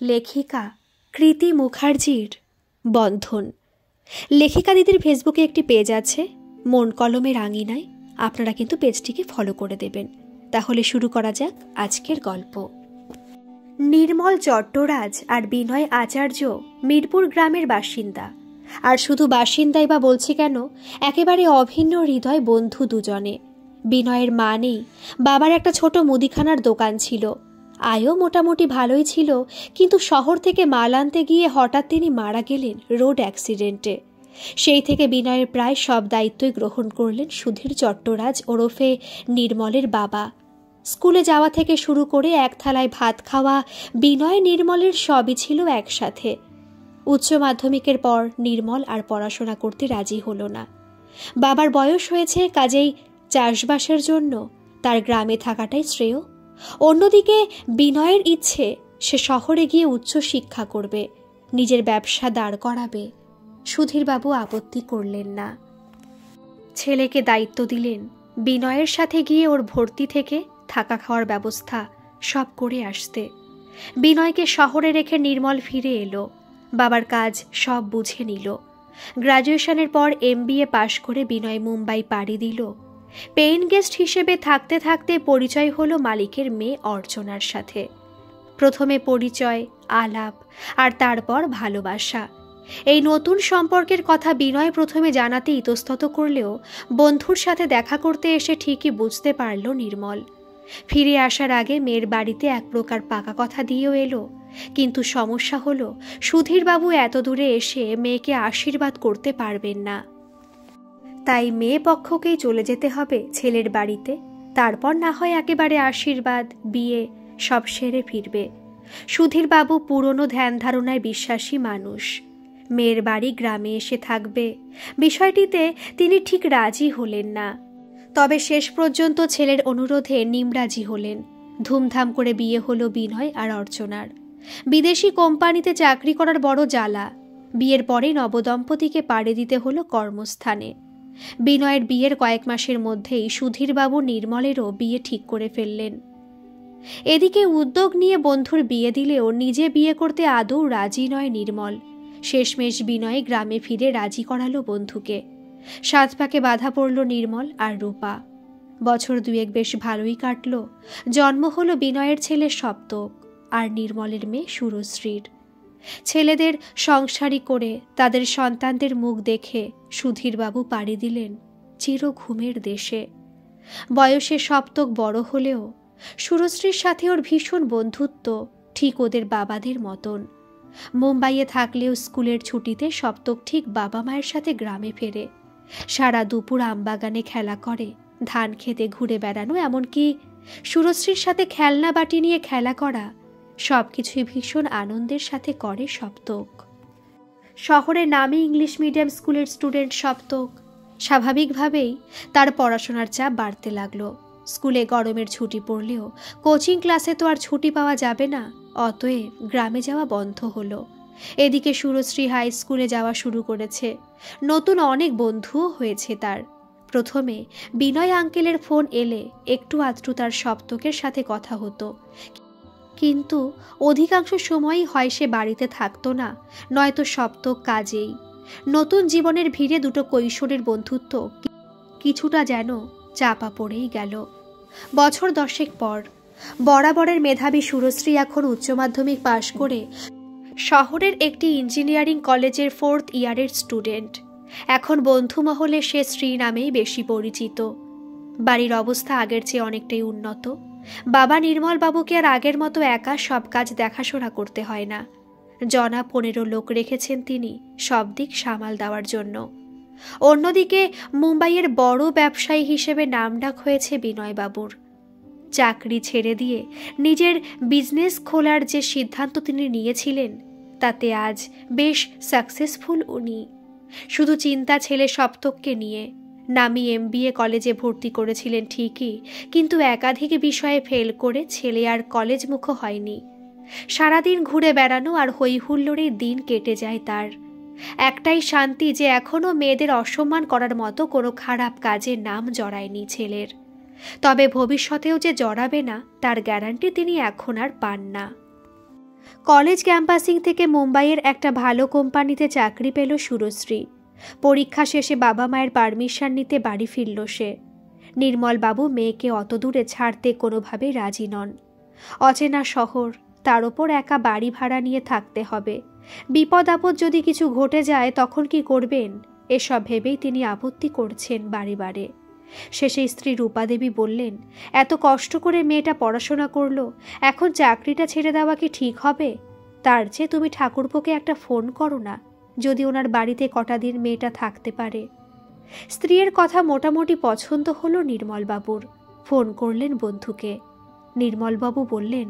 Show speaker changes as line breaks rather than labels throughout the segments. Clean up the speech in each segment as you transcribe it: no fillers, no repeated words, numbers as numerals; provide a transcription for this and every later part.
লেখিকা কৃতি মুখার্জির বন্ধন। লেখিকা দিদির ফেসবুকে একটি পেজ আছে, মন কলমের আঙিনায়। আপনারা কিন্তু পেজটিকে ফলো করে দেবেন। তাহলে শুরু করা যাক আজকের গল্প। নির্মল চট্টরাজ আর বিনয় আচার্য মিরপুর গ্রামের বাসিন্দা। আর শুধু বাসিন্দাই বা বলছি কেন, একেবারে অভিন্ন হৃদয় বন্ধু দুজনে। বিনয়ের মা নেই, বাবার একটা ছোট মুদিখানার দোকান ছিল। আয়ও মোটামুটি ভালোই ছিল, কিন্তু শহর থেকে মাল আনতে গিয়ে হঠাৎ তিনি মারা গেলেন রোড অ্যাক্সিডেন্টে। সেই থেকে বিনয়ের প্রায় সব দায়িত্বই গ্রহণ করলেন সুধীর চট্টরাজ ওরফে নির্মলের বাবা। স্কুলে যাওয়া থেকে শুরু করে এক থালায় ভাত খাওয়া, বিনয় নির্মলের সবই ছিল একসাথে। উচ্চ মাধ্যমিকের পর নির্মল আর পড়াশোনা করতে রাজি হলো না। বাবার বয়স হয়েছে, কাজেই চাষবাসের জন্য তার গ্রামে থাকাটাই শ্রেয়। অন্যদিকে বিনয়ের ইচ্ছে সে শহরে গিয়ে উচ্চ শিক্ষা করবে, নিজের ব্যবসা দাঁড় করাবে। সুধীরবাবু আপত্তি করলেন না। ছেলেকে দায়িত্ব দিলেন বিনয়ের সাথে গিয়ে ওর ভর্তি থেকে থাকা খাওয়ার ব্যবস্থা সব করে আসতে। বিনয়কে শহরে রেখে নির্মল ফিরে এলো, বাবার কাজ সব বুঝে নিল। গ্র্যাজুয়েশনের পর MBA পাশ করে বিনয় মুম্বাই পাড়ি দিল। পেইন গেস্ট হিসেবে থাকতে থাকতে পরিচয় হলো মালিকের মেয়ে অর্চনার সাথে। প্রথমে পরিচয়, আলাপ, আর তারপর ভালোবাসা। এই নতুন সম্পর্কের কথা বিনয় প্রথমে জানাতে ইতস্তত করলেও বন্ধুর সাথে দেখা করতে এসে ঠিকই বুঝতে পারল নির্মল। ফিরে আসার আগে মেয়ের বাড়িতে এক প্রকার পাকা কথা দিয়েও এলো, কিন্তু সমস্যা হলো সুধীরবাবু এত দূরে এসে মেয়েকে আশীর্বাদ করতে পারবেন না। তাই মেয়ে পক্ষকেই চলে যেতে হবে ছেলের বাড়িতে, তারপর না হয় একেবারে আশীর্বাদ, বিয়ে সব সেরে ফিরবে। সুধীরবাবু পুরনো ধ্যান ধারণায় বিশ্বাসী মানুষ। মেয়ের বাড়ি গ্রামে এসে থাকবে, বিষয়টিতে তিনি ঠিক রাজি হলেন না। তবে শেষ পর্যন্ত ছেলের অনুরোধে নিমরাজি হলেন। ধুমধাম করে বিয়ে হলো বিনয় আর অর্চনার। বিদেশি কোম্পানিতে চাকরি করার বড় জ্বালা। বিয়ের পরে নবদম্পতিকে পাড়ি দিতে হলো কর্মস্থানে। বিনয়ের বিয়ের কয়েক মাসের মধ্যেই সুধীরবাবু নির্মলেরও বিয়ে ঠিক করে ফেললেন। এদিকে উদ্যোগ নিয়ে বন্ধুর বিয়ে দিলেও নিজে বিয়ে করতে আদৌ রাজি নয় নির্মল। শেষমেশ বিনয় গ্রামে ফিরে রাজি করালো বন্ধুকে। সাত পাকে বাধা পড়ল নির্মল আর রূপা। বছর দুয়েক বেশ ভালোই কাটল। জন্ম হলো বিনয়ের ছেলে সপ্তক আর নির্মলের মেয়ে সুরশ্রীর। ছেলেদের সংসারী করে তাদের সন্তানদের মুখ দেখে সুধীরবাবু পাড়ি দিলেন চির ঘুমের দেশে। বয়সে সপ্তক বড় হলেও সুরশ্রীর সাথে ওর ভীষণ বন্ধুত্ব, ঠিক ওদের বাবাদের মতন। মুম্বাইয়ে থাকলেও স্কুলের ছুটিতে সপ্তক ঠিক বাবা মায়ের সাথে গ্রামে ফেরে। সারা দুপুর আমবাগানে খেলা করে, ধান খেতে ঘুরে বেড়ানো, এমনকি সুরশ্রীর সাথে খেলনা বাটি নিয়ে খেলা করা, সবকিছুই ভীষণ আনন্দের সাথে করে সপ্তক। শহরে নামী ইংলিশ মিডিয়াম স্কুলের স্টুডেন্ট সপ্তক। স্বাভাবিকভাবেই তার পড়াশোনার চাপ বাড়তে লাগলো। স্কুলে গরমের ছুটি পড়লেও কোচিং ক্লাসে তো আর ছুটি পাওয়া যাবে না, অতএব গ্রামে যাওয়া বন্ধ হলো। এদিকে সুরশ্রী হাই স্কুলে যাওয়া শুরু করেছে। নতুন অনেক বন্ধুও হয়েছে তার। প্রথমে বিনয় আঙ্কেলের ফোন এলে একটু আধটু তার সপ্তকের সাথে কথা হতো, কিন্তু অধিকাংশ সময়ই হয় সে বাড়িতে থাকতো না, নয়তো সপ্তক কাজেই। নতুন জীবনের ভিড়ে দুটো কৈশোরের বন্ধুত্ব কিছুটা যেন চাপা পড়েই গেল। বছর 10 পর বরাবরের মেধাবী সুরশ্রী এখন উচ্চ মাধ্যমিক পাশ করে শহরের একটি ইঞ্জিনিয়ারিং কলেজের 4th ইয়ারের স্টুডেন্ট। এখন বন্ধু মহলে সে শ্রী নামেই বেশি পরিচিত। বাড়ির অবস্থা আগের চেয়ে অনেকটাই উন্নত। বাবা নির্মল বাবুকে আর আগের মতো একা সব কাজ দেখাশোনা করতে হয় না। জনা 15 লোক রেখেছেন তিনি সব দিক সামাল দেওয়ার জন্য। অন্যদিকে মুম্বাইয়ের বড় ব্যবসায়ী হিসেবে নামডাক হয়েছে বিনয়বাবুর। চাকরি ছেড়ে দিয়ে নিজের বিজনেস খোলার যে সিদ্ধান্ত তিনি নিয়েছিলেন, তাতে আজ বেশ সাকসেসফুল উনি। শুধু চিন্তা ছেলে সপ্তককে নিয়ে। নামি MBA কলেজে ভর্তি করেছিলেন ঠিকই, কিন্তু একাধিক বিষয়ে ফেল করে ছেলে আর কলেজমুখ হয়নি। সারাদিন ঘুরে বেড়ানো আর হইহুল্লোড়ে দিন কেটে যায় তার। একটাই শান্তি যে এখনও মেয়েদের অসম্মান করার মতো কোনো খারাপ কাজে নাম জড়ায়নি ছেলের। তবে ভবিষ্যতেও যে জড়াবে না তার গ্যারান্টি তিনি এখন আর পান না। কলেজ ক্যাম্পাসিং থেকে মুম্বাইয়ের একটা ভালো কোম্পানিতে চাকরি পেল সুরশ্রী। পরীক্ষা শেষে বাবা মায়ের পারমিশন নিতে বাড়ি ফিরল সে। নির্মলবাবু মেয়েকে অত দূরে ছাড়তে কোনোভাবেই রাজি নন। অচেনা শহর, তার ওপর একা বাড়ি ভাড়া নিয়ে থাকতে হবে। বিপদ আপদ যদি কিছু ঘটে যায় তখন কি করবেন, এসব ভেবেই তিনি আপত্তি করছেন বারে বারে। শেষে স্ত্রী রূপাদেবী বললেন, এত কষ্ট করে মেয়েটা পড়াশোনা করলো, এখন চাকরিটা ছেড়ে দেওয়া কি ঠিক হবে? তার চেয়ে তুমি ঠাকুরপোকে একটা ফোন করো না, যদি ওনার বাড়িতে কটা দিন মেয়েটা থাকতে পারে। স্ত্রীর কথা মোটামুটি পছন্দ হলো নির্মলবাবুর। ফোন করলেন বন্ধুকে। নির্মলবাবু বললেন,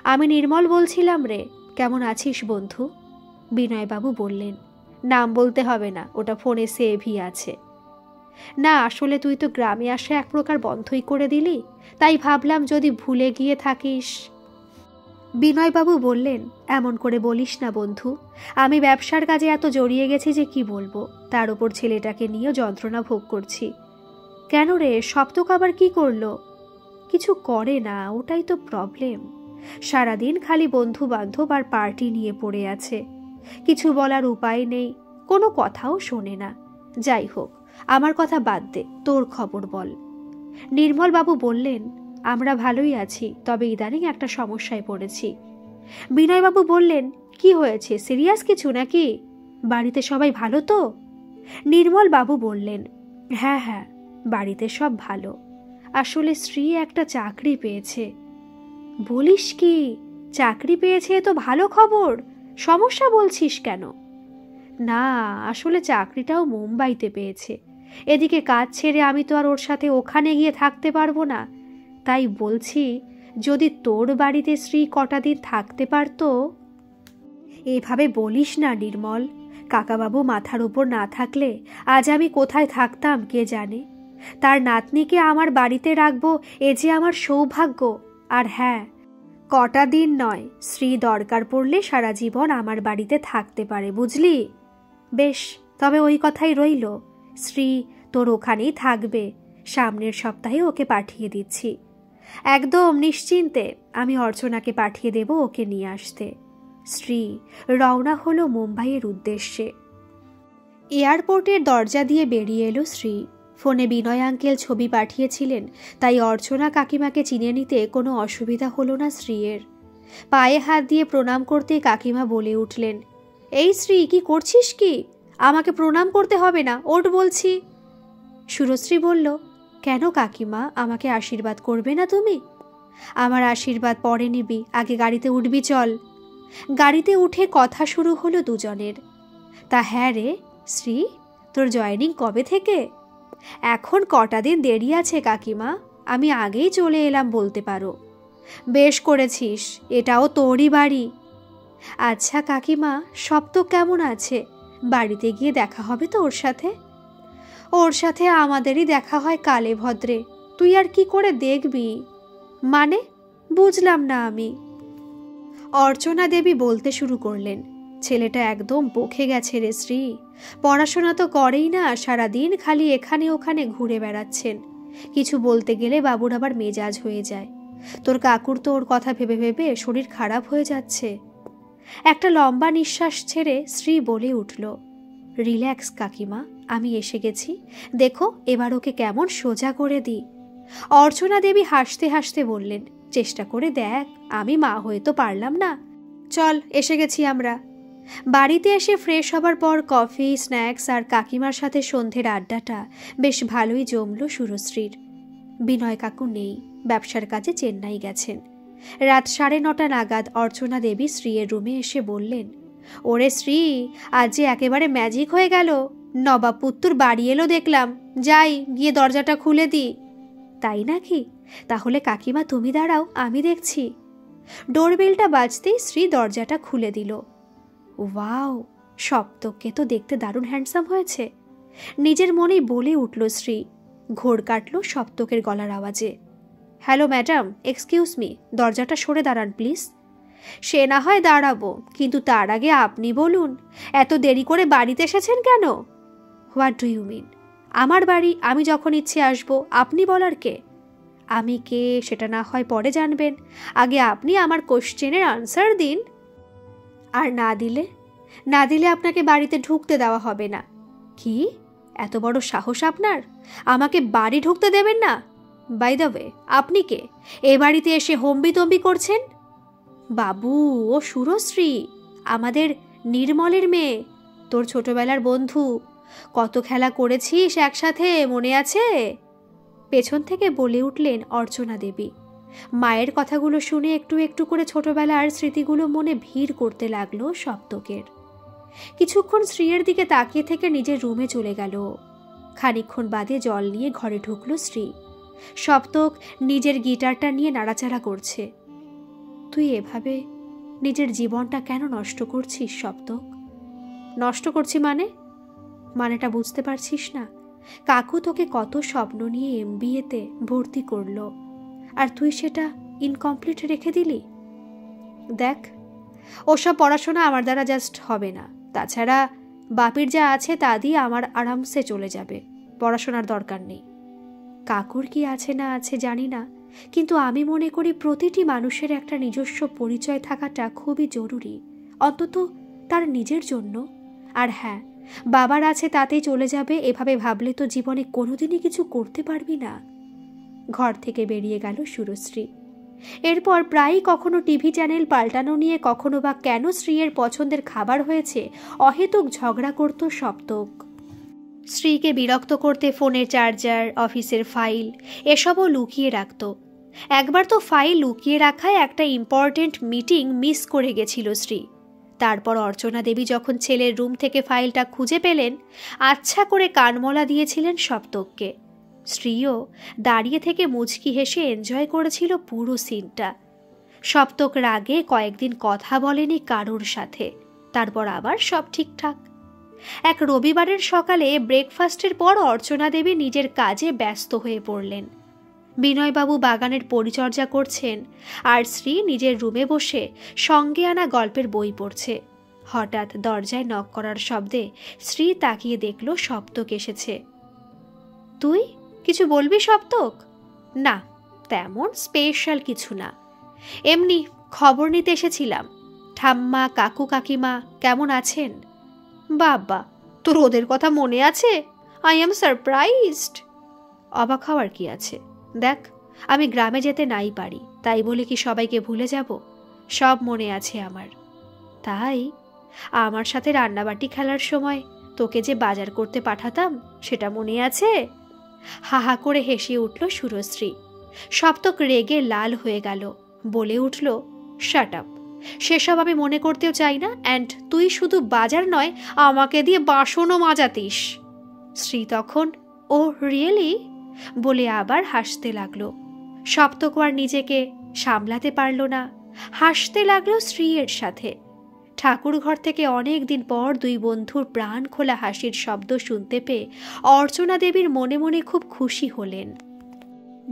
আমি নির্মল বলছিলাম রে, কেমন আছিস বন্ধু? বিনয়বাবু বললেন, নাম বলতে হবে না, ওটা ফোনে সেভই আছে। না, আসলে তুই তো গ্রামে আসা এক প্রকার বন্ধই করে দিলি, তাই ভাবলাম যদি ভুলে গিয়ে থাকিস। বিনয়বাবু বললেন, এমন করে বলিস না বন্ধু, আমি ব্যবসার কাজে এত জড়িয়ে গেছি যে কি বলবো, তার উপর ছেলেটাকে নিয়েও যন্ত্রণা ভোগ করছি। কেন রে, সপ্তক আবার কি করলো? কিছু করে না, ওটাই তো প্রবলেম। সারাদিন খালি বন্ধু বান্ধব আর পার্টি নিয়ে পড়ে আছে। কিছু বলার উপায় নেই, কোনো কথাও শোনে না। যাই হোক, আমার কথা বাদ দে, তোর খবর বল। নির্মলবাবু বললেন, আমরা ভালোই আছি, তবে ইদানিং একটা সমস্যায় পড়েছি। বিনয়বাবু বললেন, কি হয়েছে, সিরিয়াস কিছু নাকি? বাড়িতে সবাই ভালো তো? নির্মলবাবু বললেন, হ্যাঁ হ্যাঁ, বাড়িতে সব ভালো। আসলে শ্রী একটা চাকরি পেয়েছে। বলিস কি, চাকরি পেয়েছে? তো ভালো খবর। সমস্যা বলছিস কেন? না, আসলে চাকরিটাও মুম্বাইতে পেয়েছে। এদিকে কাজ ছেড়ে আমি তো আর ওর সাথে ওখানে গিয়ে থাকতে পারবো না। তাই বলছি, যদি তোর বাড়িতে শ্রী কটা দিন থাকতে পারতো। এভাবে বলিস না নির্মল, কাকাবাবু মাথার উপর না থাকলে আজ আমি কোথায় থাকতাম কে জানে। তার নাতনিকে আমার বাড়িতে রাখবো, এ যে আমার সৌভাগ্য। আর হ্যাঁ, কটা দিন নয়, শ্রী দরকার পড়লে সারা জীবন আমার বাড়িতে থাকতে পারে, বুঝলি? বেশ, তবে ওই কথাই রইল, শ্রী তোর ওখানেই থাকবে। সামনের সপ্তাহে ওকে পাঠিয়ে দিচ্ছি। একদম নিশ্চিন্তে আমি অর্চনাকে পাঠিয়ে দেব ওকে নিয়ে আসতে। শ্রী রওনা হলো মুম্বাইয়ের উদ্দেশ্যে। এয়ারপোর্টের দরজা দিয়ে বেরিয়ে এলো শ্রী। ফোনে বিনয় আঙ্কেল ছবি পাঠিয়েছিলেন, তাই অর্চনা কাকিমাকে চিনে নিতে কোনো অসুবিধা হলো না শ্রীয়ের। পায়ে হাত দিয়ে প্রণাম করতে কাকিমা বলে উঠলেন, এই শ্রী, কি করছিস কি? আমাকে প্রণাম করতে হবে না, ওঠ বলছি। সুরশ্রী বলল, কেন কাকিমা, আমাকে আশীর্বাদ করবে না তুমি? আমার আশীর্বাদ পরে নিবি, আগে গাড়িতে উঠবি চল। গাড়িতে উঠে কথা শুরু হলো দুজনের। তা হ্যাঁ রে শ্রী, তোর জয়েনিং কবে থেকে? এখন কটা দিন দেরি আছে কাকিমা, আমি আগেই চলে এলাম বলতে পারো। বেশ করেছিস, এটাও তোরই বাড়ি। আচ্ছা কাকিমা, সব তো কেমন আছে? বাড়িতে গিয়ে দেখা হবে তো ওর সাথে? ওর সাথে আমাদেরই দেখা হয় কালে ভদ্রে, তুই আর কি করে দেখবি? মানে বুঝলাম না আমি। অর্চনা দেবী বলতে শুরু করলেন, ছেলেটা একদম বকে গেছে রে শ্রী। পড়াশোনা তো করেই না, সারাদিন খালি এখানে ওখানে ঘুরে বেড়াচ্ছেন। কিছু বলতে গেলে বাবুর আবার মেজাজ হয়ে যায়। তোর কাকুর তো ওর কথা ভেবে ভেবে শরীর খারাপ হয়ে যাচ্ছে। একটা লম্বা নিঃশ্বাস ছেড়ে শ্রী বলে উঠল, রিল্যাক্স কাকিমা, আমি এসে গেছি, দেখো এবার ওকে কেমন সোজা করে দিই। অর্চনা দেবী হাসতে হাসতে বললেন, চেষ্টা করে দেখ, আমি মা হয়ে তো পারলাম না। চল, এসে গেছি আমরা। বাড়িতে এসে ফ্রেশ হবার পর কফি, স্ন্যাক্স আর কাকিমার সাথে সন্ধ্যের আড্ডাটা বেশ ভালোই জমল সুরশ্রীর। বিনয় কাকু নেই, ব্যবসার কাজে চেন্নাই গেছেন। রাত 9:30 নাগাদ অর্চনা দেবী শ্রীয়ের রুমে এসে বললেন, ওরে শ্রী, আজ যে একেবারে ম্যাজিক হয়ে গেল, নবাব পুত্তুর বাড়ি এলো দেখলাম, যাই গিয়ে দরজাটা খুলে দিই। তাই নাকি? তাহলে কাকিমা তুমি দাঁড়াও, আমি দেখছি। ডোরবেলটা বাজতেই শ্রী দরজাটা খুলে দিল। ওয়াও, সপ্তককে তো দেখতে দারুণ হ্যান্ডসাম হয়েছে, নিজের মনেই বলে উঠল শ্রী। ঘোর কাটল সপ্তকের গলার আওয়াজে। হ্যালো ম্যাডাম, এক্সকিউজ মি, দরজাটা সরে দাঁড়ান প্লিজ। সে না হয় দাঁড়াবো, কিন্তু তার আগে আপনি বলুন, এত দেরি করে বাড়িতে এসেছেন কেন? What do you mean? আমার বাড়ি, আমি যখন ইচ্ছে আসবো, আপনি বলার কে? আমি কে সেটা না হয় পরে জানবেন, আগে আপনি আমার কোশ্চেনের আনসার দিন। আর না দিলে আপনাকে বাড়িতে ঢুকতে দেওয়া হবে না। কি এত বড় সাহস আপনার? আমাকে বাড়ি ঢুকতে দেবেন না? বাই দ্য ওয়ে, আপনি কে এ বাড়িতে এসে হম্বিতম্বি করছেন? বাবু, ও সুরশ্রী, আমাদের নির্মলের মেয়ে, তোর ছোটবেলার বন্ধু। কত খেলা করেছিস একসাথে, মনে আছে? পেছন থেকে বলে উঠলেন অর্চনা দেবী। মায়ের কথাগুলো শুনে একটু একটু করে ছোটবেলার স্মৃতিগুলো মনে ভিড় করতে লাগলো সপ্তকের। কিছুক্ষণ স্ত্রীর দিকে তাকিয়ে থেকে নিজের রুমে চলে গেল। খানিকক্ষণ বাদে জল নিয়ে ঘরে ঢুকলো স্ত্রী। সপ্তক নিজের গিটারটা নিয়ে নাড়াচাড়া করছে। তুই এভাবে নিজের জীবনটা কেন নষ্ট করছিস সপ্তক? নষ্ট করছি মানেটা বুঝতে পারছিস না? কাকু তোকে কত স্বপ্ন নিয়ে MBA-তে ভর্তি করলো, আর তুই সেটা ইনকমপ্লিট রেখে দিলি। দেখ, ওসব পড়াশোনা আমার দ্বারা জাস্ট হবে না। তাছাড়া বাপির যা আছে তা দিয়ে আমার আরামসে চলে যাবে, পড়াশোনার দরকার নেই। কাকুর কি আছে না আছে জানি না, কিন্তু আমি মনে করি প্রতিটি মানুষের একটা নিজস্ব পরিচয় থাকাটা খুবই জরুরি, অন্তত তার নিজের জন্য। আর হ্যাঁ, বাবার আছে তাতেই চলে যাবে এভাবে ভাবলে তো জীবনে কোনোদিনই কিছু করতে পারবি না। ঘর থেকে বেরিয়ে গেল সুরশ্রী। এরপর প্রায়ই কখনো টিভি চ্যানেল পাল্টানো নিয়ে, কখনো বা কেন স্ত্রীর পছন্দের খাবার হয়েছে অহেতুক ঝগড়া করত সপ্তক। স্ত্রীকে বিরক্ত করতে ফোনের চার্জার, অফিসের ফাইল এসবও লুকিয়ে রাখত। একবার তো ফাইল লুকিয়ে রাখায় একটা ইম্পর্টেন্ট মিটিং মিস করে গেছিল স্ত্রী। তারপর অর্চনা দেবী যখন ছেলের রুম থেকে ফাইলটা খুঁজে পেলেন, আচ্ছা করে কানমলা দিয়েছিলেন সপ্তককে। স্ত্রীও দাঁড়িয়ে থেকে মুচকি হেসে এনজয় করেছিল পুরো সিনটা। সপ্তক রাগে কয়েকদিন কথা বলেনি কারোর সাথে, তারপর আবার সব ঠিকঠাক। এক রবিবারের সকালে ব্রেকফাস্টের পর অর্চনা দেবী নিজের কাজে ব্যস্ত হয়ে পড়লেন। বিনয়বাবু বাগানের পরিচর্যা করছেন, আর শ্রী নিজের রুমে বসে সঙ্গে আনা গল্পের বই পড়ছে। হঠাৎ দরজায় নক করার শব্দে শ্রী তাকিয়ে দেখল সপ্তক এসেছে। তুই কিছু বলবি সপ্তক? না, তেমন স্পেশাল কিছু না, এমনি খবর নিতে এসেছিলাম। ঠাম্মা, কাকু, কাকিমা কেমন আছেন? বাবা, তোর ওদের কথা মনে আছে? I am surprised. অবাক হওয়ার কি আছে? দেখ, আমি গ্রামে যেতে নাই পারি, তাই বলে কি সবাইকে ভুলে যাব? সব মনে আছে আমার। তাই আমার সাথে রান্নাবাটি খেলার সময় তোকে যে বাজার করতে পাঠাতাম সেটা মনে আছে? হাহা করে হেসে উঠল সুরশ্রী। সপ্তক রেগে লাল হয়ে গেল, বলে উঠল, শাট আপ, সেসব আমি মনে করতেও চাই না। অ্যান্ড তুই শুধু বাজার নয়, আমাকে দিয়ে বাসনও মাজাতিস। শ্রী তখন, ও রিয়েলি বলে আবার হাসতে লাগলো। সপ্তক আর নিজেকে সামলাতে পারল না, হাসতে লাগলো স্ত্রীর সাথে। ঠাকুর ঘর থেকে অনেক দিন পর দুই বন্ধুর প্রাণ খোলা হাসির শব্দ শুনতে পেয়ে অর্চনা দেবীর মনে মনে খুব খুশি হলেন।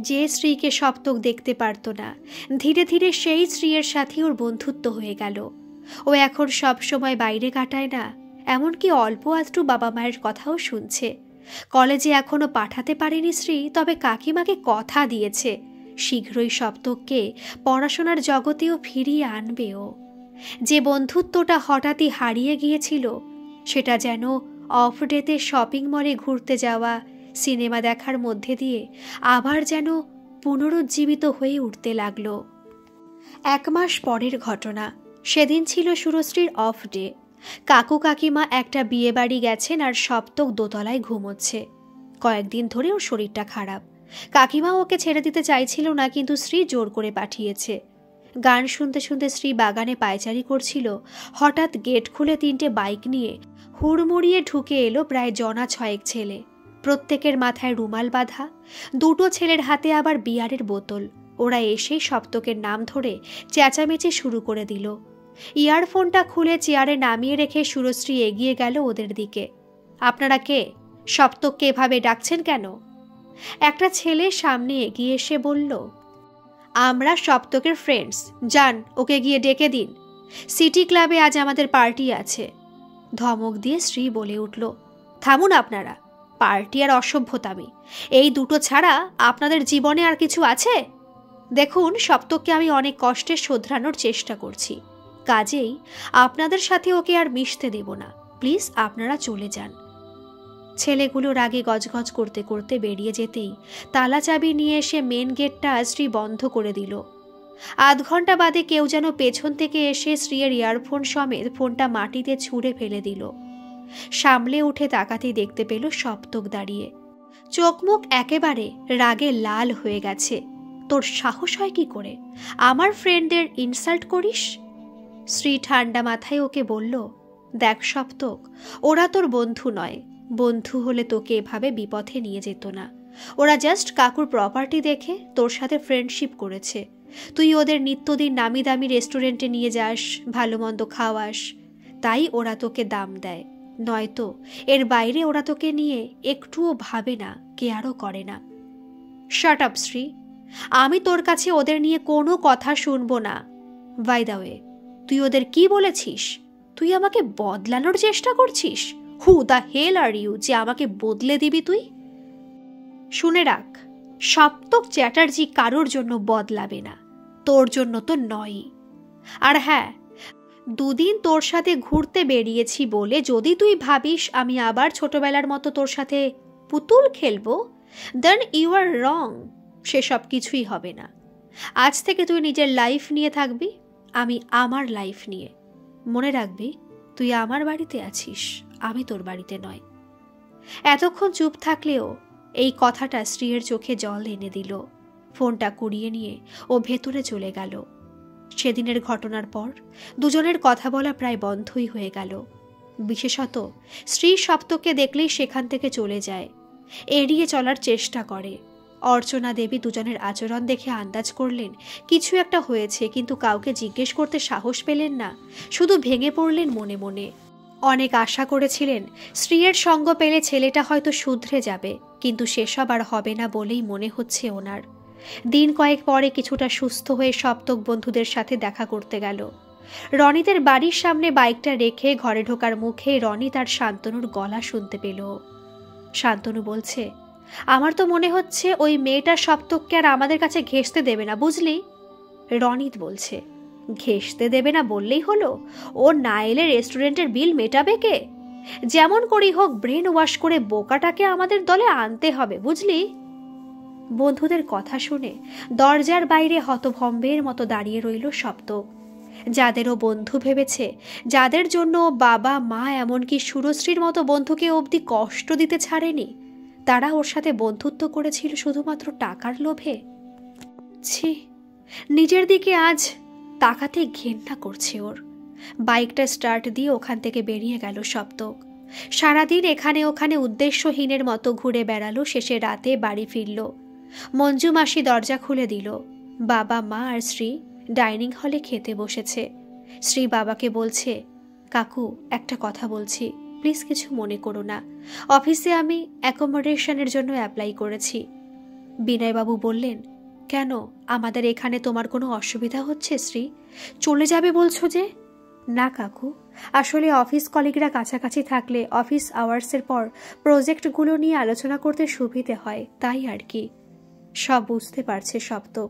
যে স্ত্রীকে সপ্তক দেখতে পারত না, ধীরে ধীরে সেই স্ত্রীর সাথে ওর বন্ধুত্ব হয়ে গেল। ও এখন সব সময় বাইরে কাটায় না, এমনকি অল্প আধটু বাবা মায়ের কথাও শুনছে। কলেজে এখনো পাঠাতে পারেনি শ্রী, তবে কাকিমাকে কথা দিয়েছে শীঘ্রই সপ্তককে পড়াশোনার জগতেও ফিরিয়ে আনবে ও। যে বন্ধুত্বটা হঠাৎই হারিয়ে গিয়েছিল, সেটা যেন অফ ডেতে শপিং মলে ঘুরতে যাওয়া, সিনেমা দেখার মধ্যে দিয়ে আবার যেন পুনরুজ্জীবিত হয়ে উঠতে লাগলো। 1 মাস পরের ঘটনা। সেদিন ছিল সুরশ্রীর অফ ডে। কাকু কাকিমা একটা বিয়ে বাড়ি গেছেন, আর সপ্তক দোতলায় ঘুমোচ্ছে। কয়েকদিন ধরে ওর শরীরটা খারাপ। কাকিমা ওকে ছেড়ে দিতে চাইছিল না, কিন্তু শ্রী জোর করে পাঠিয়েছে। গান শুনতে শুনতে শ্রী বাগানে পায়চারি করছিল। হঠাৎ গেট খুলে 3টে বাইক নিয়ে হুড়মুড়িয়ে ঢুকে এলো প্রায় 6 ছেলে। প্রত্যেকের মাথায় রুমাল বাঁধা, 2টো ছেলের হাতে আবার বিয়ারের বোতল। ওরা এসে সপ্তকের নাম ধরে চেঁচামেচি শুরু করে দিল। ইয়ারফোনটা খুলে চেয়ারে নামিয়ে রেখে সুরশ্রী এগিয়ে গেল ওদের দিকে। আপনারা কে? সপ্তককে এভাবে ডাকছেন কেন? একটা ছেলে সামনে এগিয়ে এসে বলল, আমরা সপ্তকের ফ্রেন্ডস, যান ওকে গিয়ে ডেকে দিন। সিটি ক্লাবে আজ আমাদের পার্টি আছে। ধমক দিয়ে শ্রী বলে উঠল, থামুন আপনারা, পার্টি আর অসভ্যতামি, এই 2টো ছাড়া আপনাদের জীবনে আর কিছু আছে? দেখুন, সপ্তককে আমি অনেক কষ্টে শোধরানোর চেষ্টা করছি। কাজেই আপনাদের সাথে ওকে আর মিশতে দেব না, প্লিজ আপনারা চলে যান। ছেলেগুলো রাগে গজগজ করতে করতে বেরিয়ে যেতেই তালা চাবি নিয়ে এসে মেন গেটটা শ্রী বন্ধ করে দিল। আধ ঘন্টা বাদে কেউ যেন পেছন থেকে এসে শ্রীয়ের ইয়ারফোন সমেত ফোনটা মাটিতে ছুঁড়ে ফেলে দিল। সামলে উঠে তাকাতেই দেখতে পেল সপ্তক দাঁড়িয়ে, চোখ মুখ একেবারে রাগে লাল হয়ে গেছে। তোর সাহস হয় কি করে আমার ফ্রেন্ডদের ইনসাল্ট করিস? শ্রী ঠান্ডা মাথায় ওকে বলল, দেখ সপ্তক, ওরা তোর বন্ধু নয়, বন্ধু হলে তোকে এভাবে বিপথে নিয়ে যেত না। ওরা জাস্ট কাকুর প্রপার্টি দেখে তোর সাথে ফ্রেন্ডশিপ করেছে। তুই ওদের নিত্যদিন নামি দামি রেস্টুরেন্টে নিয়ে যাস, ভালো মন্দ খাওয়াস, তাই ওরা তোকে দাম দেয়, নয়তো এর বাইরে ওরা তোকে নিয়ে একটুও ভাবে না, কেয়ারও করে না। শাট আপ শ্রী, আমি তোর কাছে ওদের নিয়ে কোনো কথা শুনবো না। বাই দ্য ওয়ে, তুই ওদের কি বলেছিস? তুই আমাকে বদলানোর চেষ্টা করছিস? Who the hell are you যে আমাকে বদলে দিবি তুই? শুনে রাখ, সপ্তক চ্যাটার্জি কারোর জন্য বদলাবে না, তোর জন্য তো নয়ই। আর হ্যাঁ, দুদিন তোর সাথে ঘুরতে বেরিয়েছি বলে যদি তুই ভাবিস আমি আবার ছোটবেলার মতো তোর সাথে পুতুল খেলবো, দেন ইউ আর রং। সেসব কিছুই হবে না। আজ থেকে তুই নিজের লাইফ নিয়ে থাকবি, আমি আমার লাইফ নিয়ে। মনে রাখবি, তুই আমার বাড়িতে আছিস, আমি তোর বাড়িতে নয়। এতক্ষণ চুপ থাকলেও এই কথাটা শ্রীয়ের চোখে জল এনে দিল। ফোনটা কুড়িয়ে নিয়ে ও ভেতরে চলে গেল। সেদিনের ঘটনার পর দুজনের কথা বলা প্রায় বন্ধই হয়ে গেল। বিশেষত শ্রী সপ্তককে দেখলেই সেখান থেকে চলে যায়, এড়িয়ে চলার চেষ্টা করে। অর্চনা দেবী দুজনের আচরণ দেখে আন্দাজ করলেন কিছু একটা হয়েছে, কিন্তু কাউকে জিজ্ঞেস করতে সাহস পেলেন না, শুধু ভেঙে পড়লেন মনে মনে। অনেক আশা করেছিলেন শ্রীয়ের সঙ্গ পেলে ছেলেটা হয়তো শুধরে যাবে, কিন্তু সেসব আর হবে না বলেই মনে হচ্ছে ওনার। দিন কয়েক পরে কিছুটা সুস্থ হয়ে সপ্তক বন্ধুদের সাথে দেখা করতে গেল। রনিতের বাড়ির সামনে বাইকটা রেখে ঘরে ঢোকার মুখে রনিত আর শান্তনুর গলা শুনতে পেল। শান্তনু বলছে, আমার তো মনে হচ্ছে ওই মেয়েটা সপ্তককে আর আমাদের কাছে ঘেঁষতে দেবে না, বুঝলি? রনিত বলছে, ঘেঁষতে দেবে না বললেই হলো? ও না এলে রেস্টুরেন্টের বিল মেটাবে কে? যেমন করেই হোক ব্রেন ওয়াশ করে বোকাটাকে আমাদের দলে আনতে হবে, বুঝলি? বন্ধুদের কথা শুনে দরজার বাইরে হতভম্বের মতো দাঁড়িয়ে রইল সপ্তক। যাদেরও বন্ধু ভেবেছে, যাদের জন্য বাবা মা এমনকি সুরশ্রীর মতো বন্ধুকে অবধি কষ্ট দিতে ছাড়েনি, তারা ওর সাথে বন্ধুত্ব করেছিল শুধুমাত্র টাকার লোভে। ছি, নিজের দিকে আজ তাকাতে ঘেন্না করছে ওর। বাইকটা স্টার্ট দিয়ে ওখান থেকে বেরিয়ে গেল সপ্তক। সারাদিন এখানে ওখানে উদ্দেশ্যহীনের মতো ঘুরে বেড়ালো, শেষে রাতে বাড়ি ফিরল। মঞ্জু মাসি দরজা খুলে দিল। বাবা মা আর শ্রী ডাইনিং হলে খেতে বসেছে। শ্রী বাবাকে বলছে, কাকু একটা কথা বলছি, প্লিজ কিছু মনে করো না। অফিসে আমি অ্যাকোমোডেশনের জন্য অ্যাপ্লাই করেছি। বিনয়বাবু বললেন, কেন, আমাদের এখানে তোমার কোনো অসুবিধা হচ্ছে শ্রী? চলে যাবে বলছো যে? না কাকু, আসলে অফিস কলিগরা কাছাকাছি থাকলে অফিস আওয়ার্সের পর প্রজেক্টগুলো নিয়ে আলোচনা করতে সুবিধে হয়, তাই আর কি। সব বুঝতে পারছে সপ্তক।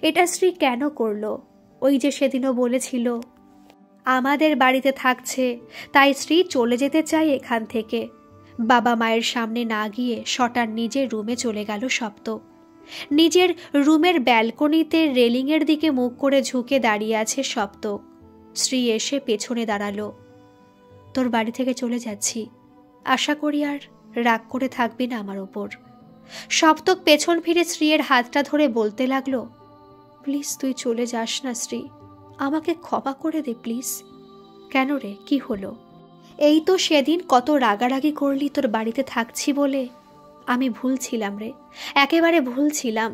এটা শ্রী কেন করলো? ওই যে সেদিনও বলেছিল আমাদের বাড়িতে থাকছে, তাই শ্রী চলে যেতে চায় এখান থেকে। বাবা মায়ের সামনে না গিয়ে শটার নিজের রুমে চলে গেল সপ্তক। নিজের রুমের ব্যালকনিতে রেলিংয়ের দিকে মুখ করে ঝুঁকে দাঁড়িয়ে আছে সপ্তক। শ্রী এসে পেছনে দাঁড়ালো। তোর বাড়ি থেকে চলে যাচ্ছি, আশা করি আর রাগ করে থাকবি না আমার ওপর। সপ্তক পেছন ফিরে শ্রীয়ের হাতটা ধরে বলতে লাগলো, প্লিজ তুই চলে যাস না শ্রী, আমাকে ক্ষমা করে দে প্লিজ। কেন রে, কি হলো? এই তো সেদিন কত রাগারাগি করলি তোর বাড়িতে থাকছি বলে। আমি ভুল ছিলাম রে, একেবারে ভুল ছিলাম।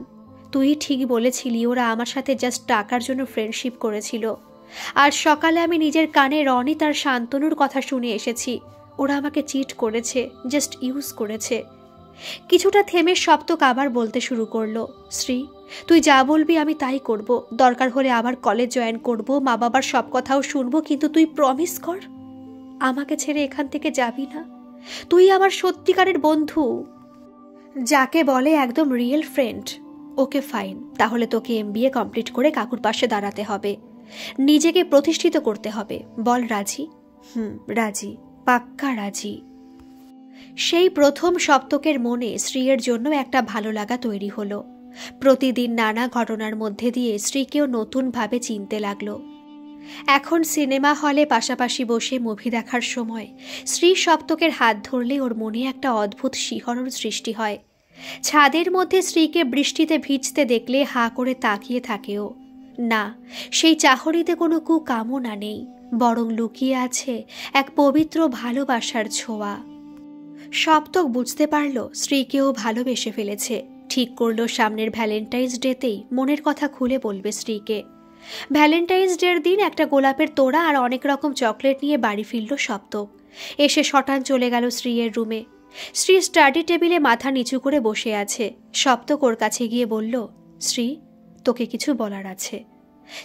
তুই ঠিক বলেছিলি ওরা আমার সাথে জাস্ট টাকার জন্য ফ্রেন্ডশিপ করেছিল। আর সকালে আমি নিজের কানে রনিত আর শান্তনুর কথা শুনে এসেছি, ওরা আমাকে চিট করেছে, জাস্ট ইউজ করেছে। কিছুটা থেমে সপ্তক আবার বলতে শুরু করলো, শ্রী তুই যা বলবি আমি তাই করব, দরকার হলে আবার কলেজ জয়েন করব, মা বাবার সব কথাও শুনবো, কিন্তু তুই প্রমিস কর আমাকে ছেড়ে এখান থেকে যাবি না। তুই আমার সত্যিকারের বন্ধু, যাকে বলে একদম রিয়েল ফ্রেন্ড। ওকে ফাইন, তাহলে তোকে MBA কমপ্লিট করে কাকুর পাশে দাঁড়াতে হবে। নিজেকে প্রতিষ্ঠিত করতে হবে। বল রাজি? রাজি, পাক্কা রাজি। সেই প্রথম সপ্তকের মনে স্ত্রীর জন্য একটা ভালো লাগা তৈরি হলো। প্রতিদিন নানা ঘটনার মধ্যে দিয়ে স্ত্রীকেও নতুনভাবে চিনতে লাগলো। এখন সিনেমা হলে পাশাপাশি বসে মুভি দেখার সময় স্ত্রী সপ্তকের হাত ধরলে ওর মনে একটা অদ্ভুত শিহরণ সৃষ্টি হয়। ছাদের মধ্যে স্ত্রীকে বৃষ্টিতে ভিজতে দেখলে হাঁ করে তাকিয়ে থাকেও না। সেই চাহনিতে কোনো কুকামনা নেই, বরং লুকিয়ে আছে এক পবিত্র ভালোবাসার ছোঁয়া। সপ্তক বুঝতে পারল স্ত্রীকেও ভালোবেসে ফেলেছে। ঠিক করলো সামনের ভ্যালেন্টাইন্স ডেতেই মনের কথা খুলে বলবে স্ত্রীকে। ভ্যালেন্টাইন্স ডের দিন একটা গোলাপের তোড়া আর অনেক রকম চকলেট নিয়ে বাড়ি ফিরল সপ্তক। এসে শটান চলে গেল স্ত্রীর রুমে। স্ত্রী স্টাডি টেবিলে মাথা নিচু করে বসে আছে। সপ্তক ওর কাছে গিয়ে বলল, স্ত্রী, তোকে কিছু বলার আছে।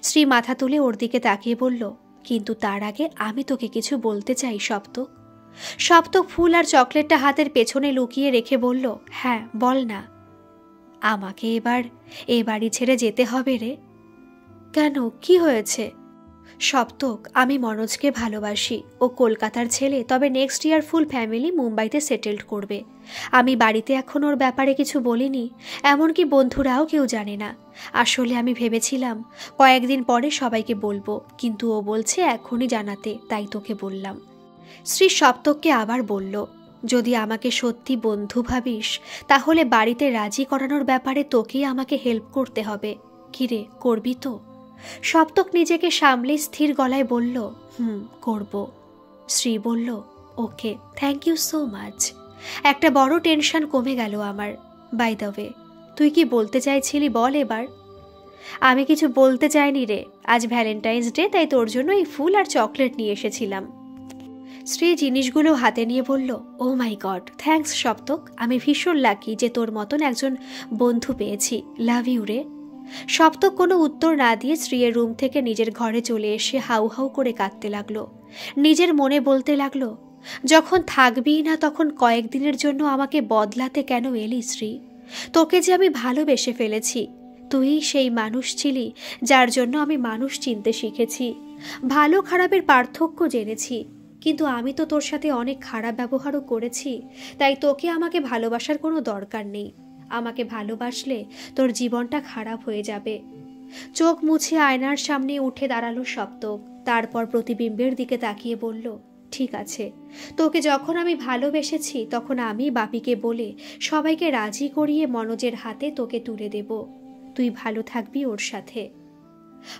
স্ত্রী মাথা তুলে ওর দিকে তাকিয়ে বলল, কিন্তু তার আগে আমি তোকে কিছু বলতে চাই সপ্তক। সপ্তক ফুল আর চকলেটটা হাতের পেছনে লুকিয়ে রেখে বলল, হ্যাঁ বল না। আমাকে এবার এ বাড়ি ছেড়ে যেতে হবে রে। কেন, কি হয়েছে? সপ্তক, আমি মনোজকে ভালোবাসি। ও কলকাতার ছেলে, তবে নেক্সট ইয়ার ফুল ফ্যামিলি মুম্বাইতে সেটেলড করবে। আমি বাড়িতে এখন ওর ব্যাপারে কিছু বলিনি, এমনকি বন্ধুরাও কেউ জানে না। আসলে আমি ভেবেছিলাম কয়েকদিন পরে সবাইকে বলবো, কিন্তু ও বলছে এখনই জানাতে, তাই তোকে বললাম। শ্রী সপ্তককে আবার বলল, যদি আমাকে সত্যি বন্ধু ভাবিস তাহলে বাড়িতে রাজি করানোর ব্যাপারে তোকেই আমাকে হেল্প করতে হবে। কিরে, করবি তো? সপ্তক নিজেকে সামলে স্থির গলায় বলল, করব। শ্রী বলল, ওকে, থ্যাংক ইউ সো মাচ। একটা বড় টেনশন কমে গেল আমার। বাই দ্য ওয়ে, তুই কি বলতে চাইছিলি বল এবার। আমি কিছু বলতে চাইনি রে, আজ ভ্যালেন্টাইন্স ডে, তাই তোর জন্য এই ফুল আর চকলেট নিয়ে এসেছিলাম। শ্রী জিনিসগুলো হাতে নিয়ে বলল, ও মাই গড, থ্যাঙ্কস সপ্তক। আমি ভীষণ লাকি যে তোর মতন একজন বন্ধু পেয়েছি। লাভ ইউ রে। সপ্তক কোনো উত্তর না দিয়ে স্ত্রীর রুম থেকে নিজের ঘরে চলে এসে হাউ হাউ করে কাঁদতে লাগলো। নিজের মনে বলতে লাগলো, যখন থাকবিই না তখন কয়েকদিনের জন্য আমাকে বদলাতে কেন এলি শ্রী? তোকে যে আমি ভালোবেসে ফেলেছি। তুই সেই মানুষ ছিলি যার জন্য আমি মানুষ চিনতে শিখেছি, ভালো খারাপের পার্থক্য জেনেছি। কিন্তু আমি তো তোর সাথে অনেক খারাপ ব্যবহারও করেছি, তাই তোকে আমাকে ভালোবাসার কোনো দরকার নেই। আমাকে ভালোবাসলে তোর জীবনটা খারাপ হয়ে যাবে। চোখ মুছে আয়নার সামনে উঠে দাঁড়ালো সপ্তক। তারপর প্রতিবিম্বের দিকে তাকিয়ে বলল, ঠিক আছে, তোকে যখন আমি ভালোবেসেছি তখন আমি বাপিকে বলে সবাইকে রাজি করিয়ে মনোজের হাতে তোকে তুলে দেব। তুই ভালো থাকবি ওর সাথে।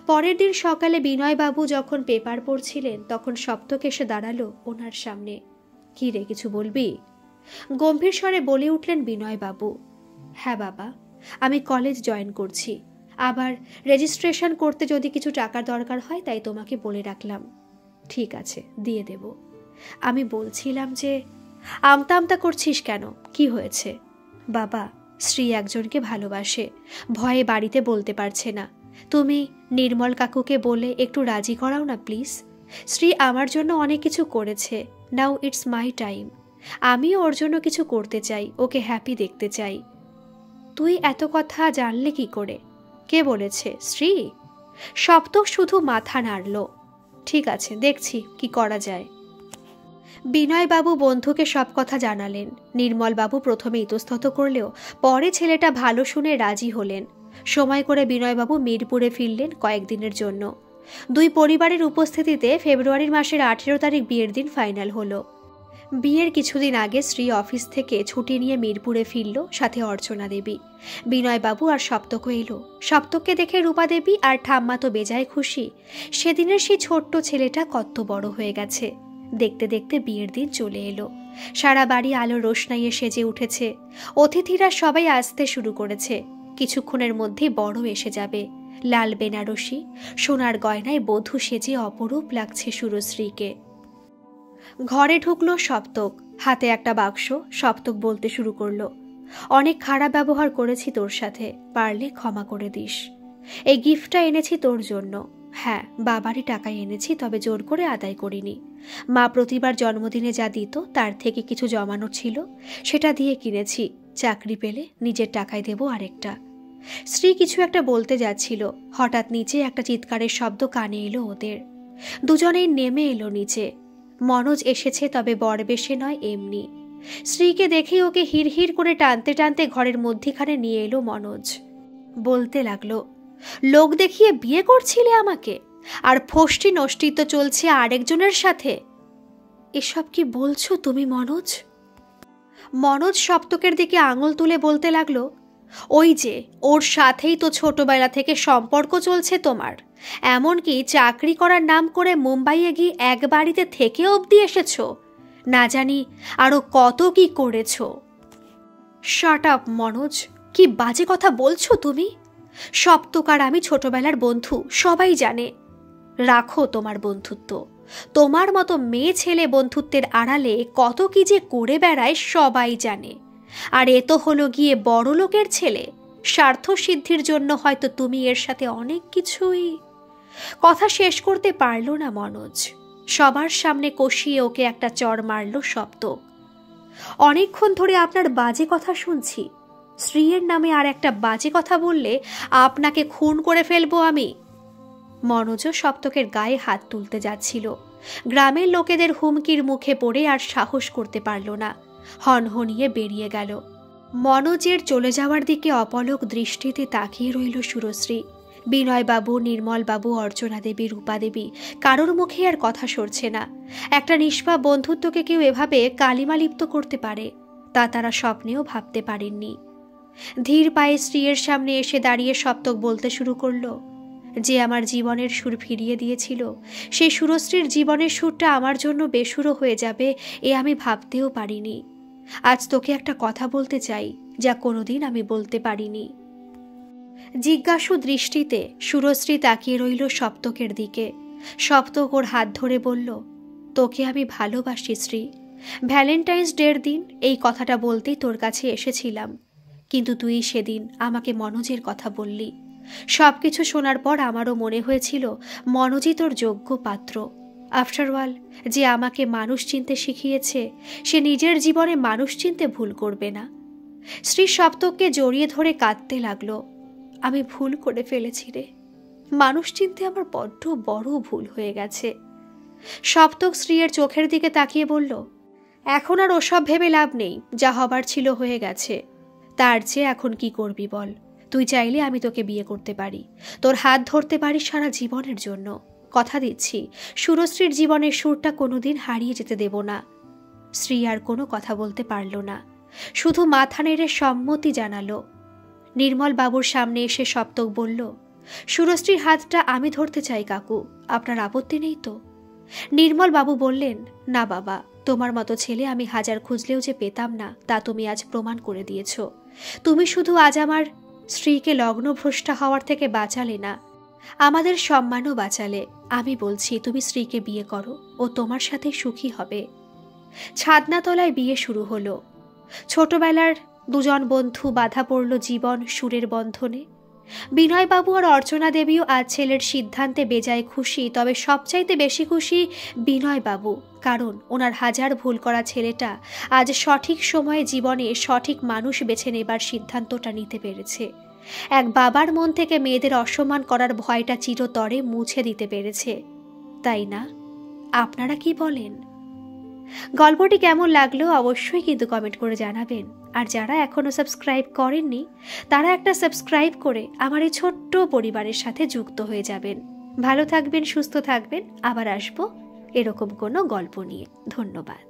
পরের দিন সকালে বিনয়বাবু যখন পেপার পড়ছিলেন তখন সপ্তক এসে দাঁড়ালো ওনার সামনে। কি রে, কিছু বলবি? গম্ভীর স্বরে বলে উঠলেন বিনয়বাবু, হ্যাঁ বাবা, আমি কলেজ জয়েন করছি। আবার রেজিস্ট্রেশন করতে যদি কিছু টাকার দরকার হয় তাই তোমাকে বলে রাখলাম। ঠিক আছে, দিয়ে দেব। আমি বলছিলাম যে, আমতা আমতা করছিস কেন, কি হয়েছে? বাবা, শ্রী একজনকে ভালোবাসে, ভয়ে বাড়িতে বলতে পারছে না। তুমি নির্মল কাকুকে বলে একটু রাজি করাও না প্লিজ। শ্রী আমার জন্য অনেক কিছু করেছে, নাও ইটস মাই টাইম। আমিও ওর জন্য কিছু করতে চাই, ওকে হ্যাপি দেখতে চাই। তুই এত কথা জানলে কি করে? কে বলেছে? শ্রী। সপ্তক শুধু মাথা নাড়ল। ঠিক আছে, দেখছি কি করা যায়। বিনয়বাবু বন্ধুকে সব কথা জানালেন। নির্মলবাবু প্রথমে ইতস্তত করলেও পরে ছেলেটা ভালো শুনে রাজি হলেন। সময় করে বিনয়বাবু মিরপুরে ফিরলেন কয়েকদিনের জন্য। দুই পরিবারের উপস্থিতিতে ফেব্রুয়ারি মাসের 18 তারিখ বিয়ের দিন ফাইনাল হলো। বিয়ের কিছুদিন আগে শ্রী অফিস থেকে ছুটি নিয়ে মিরপুরে ফিরল, সাথে অর্চনা দেবী। বিনয়বাবু আর সপ্তকও এলো। সপ্তককে দেখে রূপা দেবী আর ঠাম্মা তো বেজায় খুশি। সেদিনের সেই ছোট্ট ছেলেটা কত বড় হয়ে গেছে। দেখতে দেখতে বিয়ের দিন চলে এলো। সারা বাড়ি আলো রোশনাইয়ে সেজে উঠেছে। অতিথিরা সবাই আসতে শুরু করেছে। কিছুক্ষণের মধ্যেই বড় এসে যাবে। লাল বেনারসি সোনার গয়নায় বধূ সেজে অপরূপ লাগছে সুরশ্রীকে। ঘরে ঢুকলো সপ্তক, হাতে একটা বাক্স। সপ্তক বলতে শুরু করলো, অনেক খারাপ ব্যবহার করেছি তোর সাথে, পারলে ক্ষমা করে দিস। এই গিফটটা এনেছি তোর জন্য। হ্যাঁ, বাবারই টাকায় এনেছি, তবে জোর করে আদায় করিনি। মা প্রতিবার জন্মদিনে যা দিত তার থেকে কিছু জমানো ছিল, সেটা দিয়ে কিনেছি। চাকরি পেলে নিজের টাকায় দেব আরেকটা। শ্রী কিছু একটা বলতে যাচ্ছিল, হঠাৎ নিচে একটা চিৎকারের শব্দ কানে এলো ওদের। দুজনেই নেমে এলো নিচে। মনোজ এসেছে, তবে বরবেশে নয়, এমনি। শ্রীকে দেখে ওকে হিড়হিড় করে টানতে টানতে ঘরের মধ্যিখানে নিয়ে এলো মনোজ। বলতে লাগলো, লোক দেখিয়ে বিয়ে করছিলে আমাকে, আর ফষ্টি নষ্টিত্ব চলছে আরেকজনের সাথে। এসব কি বলছো তুমি মনোজ? মনোজ সপ্তকের দিকে আঙুল তুলে বলতে লাগলো, ওই যে ওর সাথেই তো ছোটবেলা থেকে সম্পর্ক চলছে তোমার, এমনকি চাকরি করার নাম করে মুম্বাইয়ে গিয়ে এক বাড়িতে থেকে অবধি এসেছ, না জানি আরো কত কি করেছ। শাট আপ মনোজ, কি বাজে কথা বলছো তুমি? সপ্তক আর আমি ছোটবেলার বন্ধু, সবাই জানে। রাখো তোমার বন্ধুত্ব। তোমার মতো মেয়ে ছেলে বন্ধুত্বের আড়ালে কত কি যে করে বেড়ায় সবাই জানে। আর এ তো হলো গিয়ে বড় লোকের ছেলে, স্বার্থ সিদ্ধির জন্য হয়তো তুমি এর সাথে অনেক কিছুই। কথা শেষ করতে পারল না মনোজ। সবার সামনে কষিয়ে ওকে একটা চড় মারল সপ্তক। অনেকক্ষণ ধরে আপনার বাজে কথা শুনছি। স্ত্রীর নামে আর একটা বাজে কথা বললে আপনাকে খুন করে ফেলবো আমি। মনোজও সপ্তকের গায়ে হাত তুলতে যাচ্ছিল। গ্রামের লোকেদের হুমকির মুখে পড়ে আর সাহস করতে পারল না, হনহনিয়ে বেরিয়ে গেল। মনোজের চলে যাওয়ার দিকে অপলক দৃষ্টিতে তাকিয়ে রইল সুরশ্রী। বিনয়বাবু, নির্মলবাবু, অর্চনা দেবী, রূপা দেবী, কারোর মুখে আর কথা সরছে না। একটা নিষ্পাপ বন্ধুত্বকে কেউ এভাবে কালিমালিপ্ত করতে পারে, তা তারা স্বপ্নেও ভাবতে পারেননি। ধীর পায়ে স্ত্রীর সামনে এসে দাঁড়িয়ে সপ্তক বলতে শুরু করলো, যে আমার জীবনের সুর ফিরিয়ে দিয়েছিল, সেই সুরশ্রীর জীবনের সুরটা আমার জন্য বেসুরো হয়ে যাবে এ আমি ভাবতেও পারিনি। আজ তোকে একটা কথা বলতে চাই, যা কোনোদিন আমি বলতে পারিনি। জিজ্ঞাসু দৃষ্টিতে সুরশ্রী তাকিয়ে রইল সপ্তকের দিকে। সপ্তক ওর হাত ধরে বলল, তোকে আমি ভালোবাসি শ্রী। ভ্যালেন্টাইন্স ডের দিন এই কথাটা বলতেই তোর কাছে এসেছিলাম, কিন্তু তুই সেদিন আমাকে মনোজের কথা বললি। সবকিছু শোনার পর আমারও মনে হয়েছিল মনোজই তোর যোগ্য পাত্র। আফটার অল, যে আমাকে মানুষ চিনতে শিখিয়েছে, সে নিজের জীবনে মানুষ চিনতে ভুল করবে না। শ্রী সপ্তককে জড়িয়ে ধরে কাঁদতে লাগলো। আমি ভুল করে ফেলেছি রে, মানুষ চিনতে আমার বড্ড বড় ভুল হয়ে গেছে। সপ্তক স্ত্রীর চোখের দিকে তাকিয়ে বলল, এখন আর ওসব ভেবে লাভ নেই, যা হবার ছিল হয়ে গেছে। তার চেয়ে এখন কি করবি বল? তুই চাইলে আমি তোকে বিয়ে করতে পারি, তোর হাত ধরতে পারি সারা জীবনের জন্য। কথা দিচ্ছি, সুরশ্রীর জীবনের সুরটা কোনোদিন হারিয়ে যেতে দেব না। শ্রী আর কোনো কথা বলতে পারল না, শুধু মাথা নেড়ে সম্মতি জানালো। নির্মল বাবুর সামনে এসে সপ্তক বলল, সুরশ্রীর হাতটা আমি ধরতে চাই কাকু, আপনার আপত্তি নেই তো? নির্মল বাবু বললেন, না বাবা, তোমার মতো ছেলে আমি হাজার খুঁজলেও যে পেতাম না, তা তুমি আজ প্রমাণ করে দিয়েছ। তুমি শুধু আজ আমার স্ত্রীকে লগ্নভ্রষ্টা হওয়ার থেকে বাঁচালে না, আমাদের সম্মানও বাঁচালে। আমি বলছি, তুমি স্ত্রীকে বিয়ে করো, ও তোমার সাথে সুখী হবে। ছাদনাতলায় বিয়ে শুরু হলো। ছোটবেলার দুজন বন্ধু বাধা পড়ল জীবন সুরের বন্ধনে। বিনয়বাবু আর অর্চনা দেবীও আজ ছেলের সিদ্ধান্তে বেজায় খুশি, তবে সবচাইতে বেশি খুশি বিনয়বাবু, কারণ ওনার হাজার ভুল করা ছেলেটা আজ সঠিক সময়ে জীবনে সঠিক মানুষ বেছে নেবার সিদ্ধান্তটা নিতে পেরেছে। এক বাবার মন থেকে মেয়েদের অসম্মান করার ভয়টা চিরতরে মুছে দিতে পেরেছে, তাই না? আপনারা কি বলেন? গল্পটি কেমন লাগলো অবশ্যই কিন্তু কমেন্ট করে জানাবেন। আর যারা এখনো সাবস্ক্রাইব করেননি, তারা একটা সাবস্ক্রাইব করে আমার এই ছোট্ট পরিবারের সাথে যুক্ত হয়ে যাবেন। ভালো থাকবেন, সুস্থ থাকবেন। আবার আসবো এরকম কোনো গল্প নিয়ে। ধন্যবাদ।